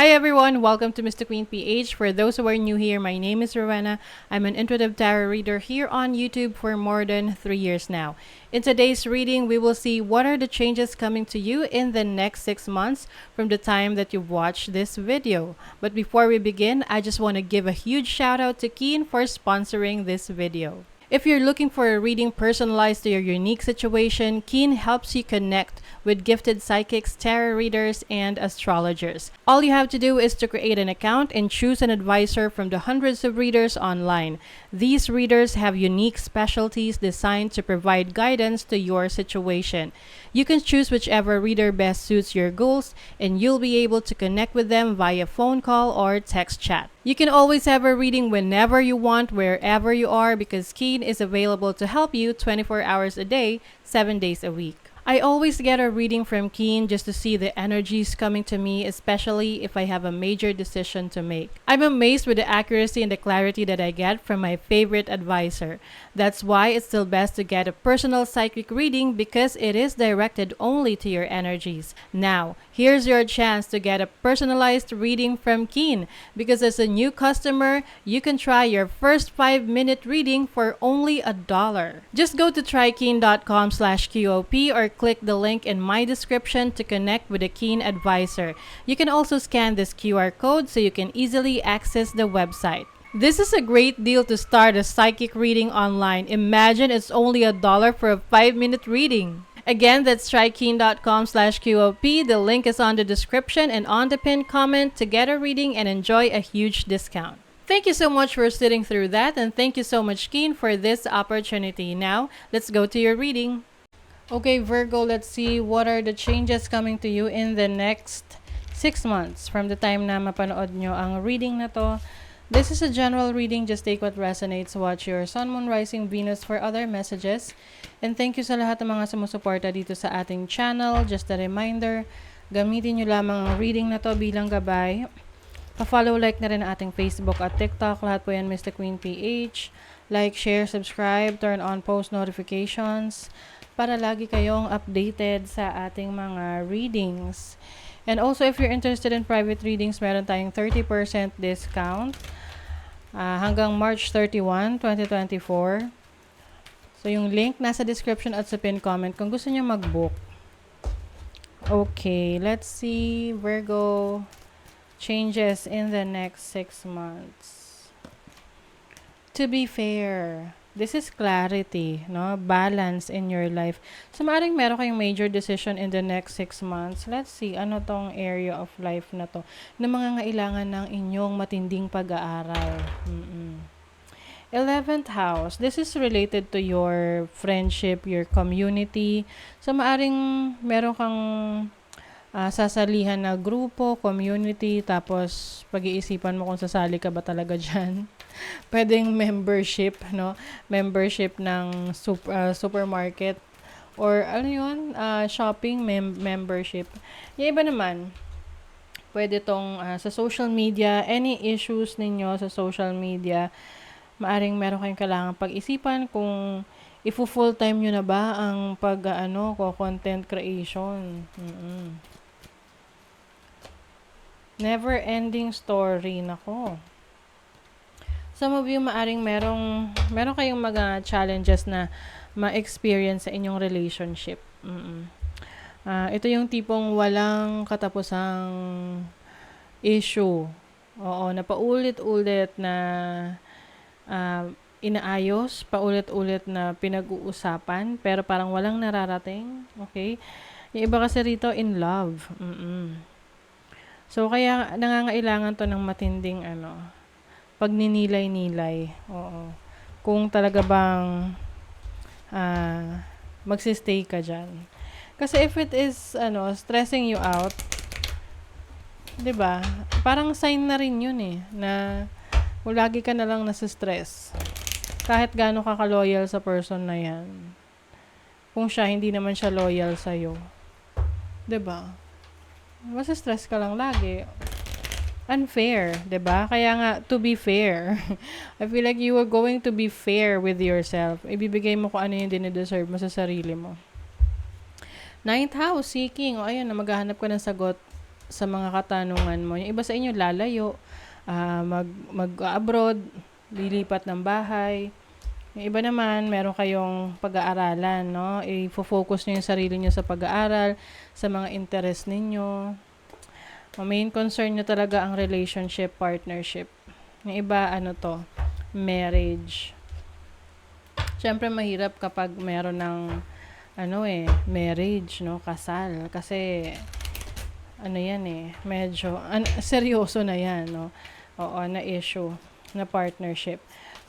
Hi everyone, welcome to Mr. Queen PH. For those who are new here, my name is Rowena. I'm an intuitive tarot reader here on YouTube for more than 3 years now. In today's reading, we will see what are the changes coming to you in the next 6 months from the time that you watch this video. But before we begin, I just want to give a huge shout out to Keen for sponsoring this video. If you're looking for a reading personalized to your unique situation, Keen helps you connect with gifted psychics, tarot readers, and astrologers. All you have to do is to create an account and choose an advisor from the hundreds of readers online. These readers have unique specialties designed to provide guidance to your situation. You can choose whichever reader best suits your goals, and you'll be able to connect with them via phone call or text chat. You can always have a reading whenever you want, wherever you are, because Keen is available to help you 24 hours a day, 7 days a week. I always get a reading from Keen just to see the energies coming to me, especially if I have a major decision to make. I'm amazed with the accuracy and the clarity that I get from my favorite advisor. That's why it's still best to get a personal psychic reading because it is directed only to your energies. Now, here's your chance to get a personalized reading from Keen because as a new customer, you can try your first 5-minute reading for only $1. Just go to trykeen.com/QOP or click the link in my description to connect with a Keen advisor. You can also scan this QR code so you can easily access the website. This is a great deal to start a psychic reading online. Imagine it's only $1 for a 5-minute reading. Again, that's trykeen.com/QOP. The link is on the description and on the pinned comment to get a reading and enjoy a huge discount. Thank you so much for sitting through that, and thank you so much, Keen, for this opportunity. Now, let's go to your reading. Okay, Virgo, let's see what are the changes coming to you in the next 6 months from the time na mapanood nyo ang reading na to. This is a general reading. Just take what resonates. Watch your Sun, Moon, Rising, Venus for other messages. And thank you sa lahat ng mga sumusuporta dito sa ating channel. Just a reminder, gamitin nyo lamang ang reading na to bilang gabay. Pa-follow, like na rin ating Facebook at TikTok. Lahat po yan, Mr. Queen PH. Like, share, subscribe, turn on post notifications para lagi kayong updated sa ating mga readings. And also, if you're interested in private readings, meron tayong 30% discount hanggang March 31, 2024. So, yung link nasa description at sa pin comment kung gusto niyo mag-book. Okay, let's see, Virgo, changes in the next 6 months. To be fair, this is clarity, no? Balance in your life. So, maaaring meron kayong major decision in the next 6 months. Let's see, ano tong area of life na to na mangangailangan ng inyong matinding pag-aaral. 11th house, this is related to your friendship, your community. So, maaaring meron kang sasalihan na grupo, community, tapos pag-iisipan mo kung sasali ka ba talaga dyan. Pwedeng membership, no? Membership ng supermarket or ano yun, shopping membership. Yung iba naman, pwede tong sa social media, any issues ninyo sa social media, maaring meron kayong kailangan pag-isipan kung i-full time nyo na ba ang content creation. Never ending story, nako. Some of you maaring meron kayong mga challenges na ma-experience sa inyong relationship. Ito yung tipong walang katapusang issue. Oo, na paulit-ulit na inaayos, paulit-ulit na pinag-uusapan, pero parang walang nararating. Okay? Yung iba kasi rito in love. So, kaya nangangailangan to ng matinding pagninilay-nilay. Oo. Kung talaga bang magsistay ka dyan. Kasi if it is stressing you out, 'di ba? Parang sign na rin 'yun na kung lagi ka na lang nasa-stress. Kahit gaano ka ka-loyal sa person na 'yan. Kung siya hindi naman siya loyal sa iyo. 'Di ba? Masa-stress ka lang lagi. Unfair, 'di ba? Kaya nga, to be fair. I feel like you are going to be fair with yourself. Ibibigay mo kung ano yung dinideserve mo sa sarili mo. 9th house, seeking. O, ayun, maghahanap ka ng sagot sa mga katanungan mo. Yung iba sa inyo lalayo, mag-abroad, lilipat ng bahay. Yung iba naman, meron kayong pag-aaralan, no? I-focus nyo yung sarili nyo sa pag-aaral, sa mga interest ninyo. Ang main concern nyo talaga ang relationship, partnership. Yung iba, marriage. Siyempre, mahirap kapag meron ng, marriage, no? Kasal. Kasi, medyo, seryoso na yan, no? Oo, na issue, na partnership.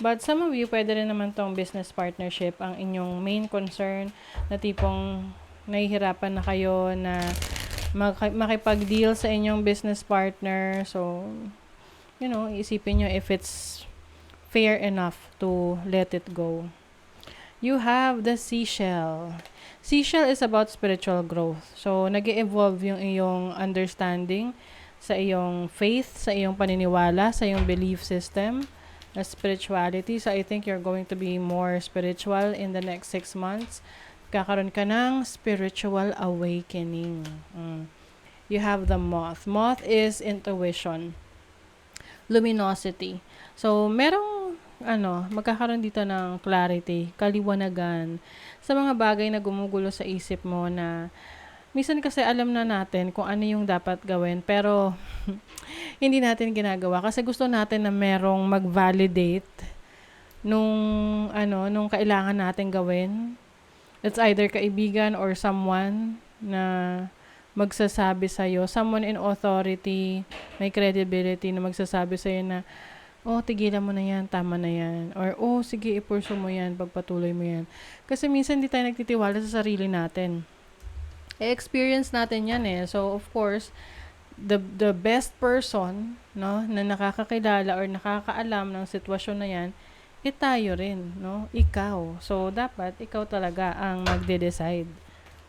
But some of you, pwede rin naman tong business partnership ang inyong main concern na tipong nahihirapan na kayo na makipag-deal sa inyong business partner. So, isipin nyo if it's fair enough to let it go. You have the seashell. Seashell is about spiritual growth. So, nag-evolve yung iyong understanding sa iyong faith, sa iyong paniniwala, sa iyong belief system, na spirituality. So, I think you're going to be more spiritual in the next 6 months. Kakaroon ka ng spiritual awakening. You have the moth. Moth is intuition. Luminosity. So, merong, magkakaroon dito ng clarity, kaliwanagan, sa mga bagay na gumugulo sa isip mo na minsan kasi alam na natin kung ano yung dapat gawin, pero hindi natin ginagawa kasi gusto natin na merong mag-validate nung kailangan natin gawin. It's either kaibigan or someone na magsasabi sa'yo, someone in authority, may credibility na magsasabi sa'yo na, tigilan mo na yan, tama na yan. Or, sige, ipurso mo yan, pagpatuloy mo yan. Kasi minsan di tayo nagtitiwala sa sarili natin. Experience natin yan eh. So, of course, the best person, no, na nakakakilala or nakakaalam ng sitwasyon na yan, tayo rin, no? Ikaw. So, dapat ikaw talaga ang magde-decide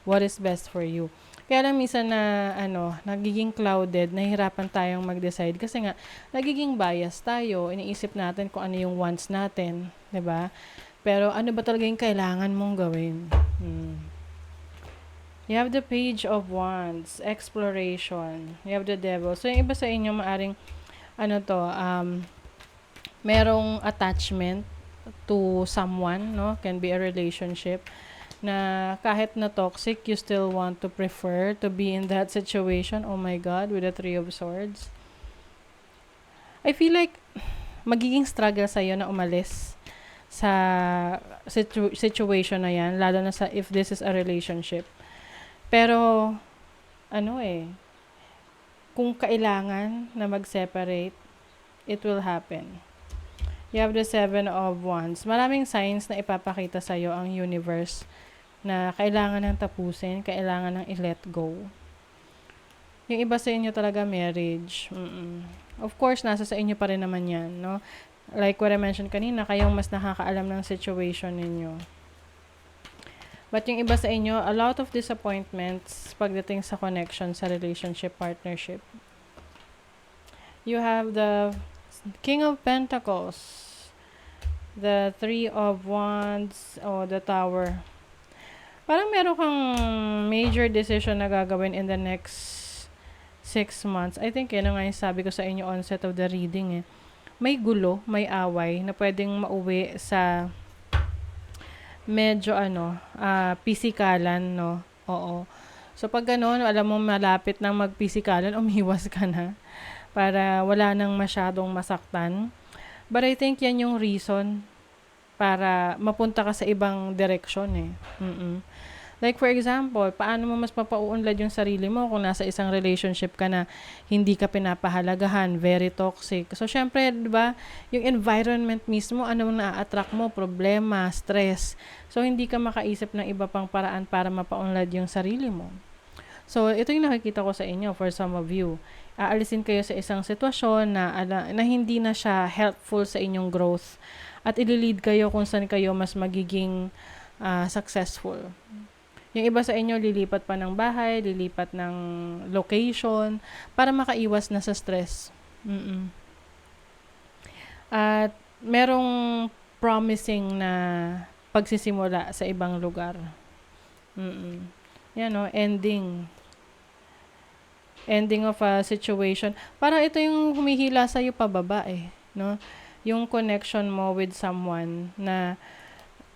what is best for you. Kaya lang minsan na, nagiging clouded, nahihirapan tayong mag-decide kasi nga, nagiging bias tayo, iniisip natin kung ano yung wants natin, 'di ba? Pero ano ba talaga yung kailangan mong gawin? You have the Page of Wands, exploration. You have the Devil. So, yung iba sa inyo, maaring, merong attachment to someone, no? Can be a relationship na kahit na toxic, you still want to prefer to be in that situation. Oh my God, with the Three of Swords. I feel like magiging struggle sa'yo na umalis sa situation na yan, lalo na sa if this is a relationship. Pero, kung kailangan na mag-separate, it will happen. You have the Seven of Wands. Maraming signs na ipapakita sa'yo ang universe na kailangan ng tapusin, kailangan ng i-let go. Yung iba sa inyo talaga marriage. Of course, nasa sa inyo pa rin naman yan, no? Like what I mentioned kanina, kayong mas nakakaalam ng situation ninyo. But yung iba sa inyo, a lot of disappointments pagdating sa connection, sa relationship, partnership. You have the King of Pentacles, the Three of Wands, the Tower. Parang meron kang major decision na gagawin in the next 6 months. I think yun nga yung sabi ko sa inyo onset of the reading eh. May gulo, may away na pwedeng mauwi sa medyo pisikalan, no? Oo. So, pag gano'n, alam mo malapit nang magpisikalan, umiwas ka na para wala nang masyadong masaktan. But I think yan yung reason para mapunta ka sa ibang direksyon eh. Like for example, paano mo mas mapauunlad yung sarili mo kung nasa isang relationship ka na hindi ka pinapahalagahan, very toxic. So, syempre, di ba, yung environment mismo, anong na-attract mo, problema, stress. So, hindi ka makaisip ng iba pang paraan para mapaunlad yung sarili mo. So, ito yung nakikita ko sa inyo for some of you. Aalisin kayo sa isang sitwasyon na hindi na siya helpful sa inyong growth at ililid kayo kung saan kayo mas magiging successful. Yung iba sa inyo, lilipat pa ng bahay, lilipat ng location, para makaiwas na sa stress. At merong promising na pagsisimula sa ibang lugar. Yan ending. ending of a situation. Parang ito yung humihila sa'yo pababa eh, no? Yung connection mo with someone na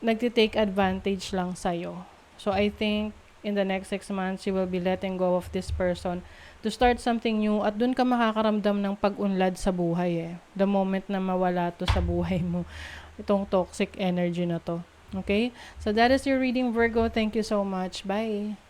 nagti-take advantage lang sa'yo. So I think in the next 6 months, you will be letting go of this person to start something new at dun ka makakaramdam ng pag-unlad sa buhay eh. The moment na mawala to sa buhay mo, itong toxic energy na to. Okay? So that is your reading, Virgo. Thank you so much. Bye!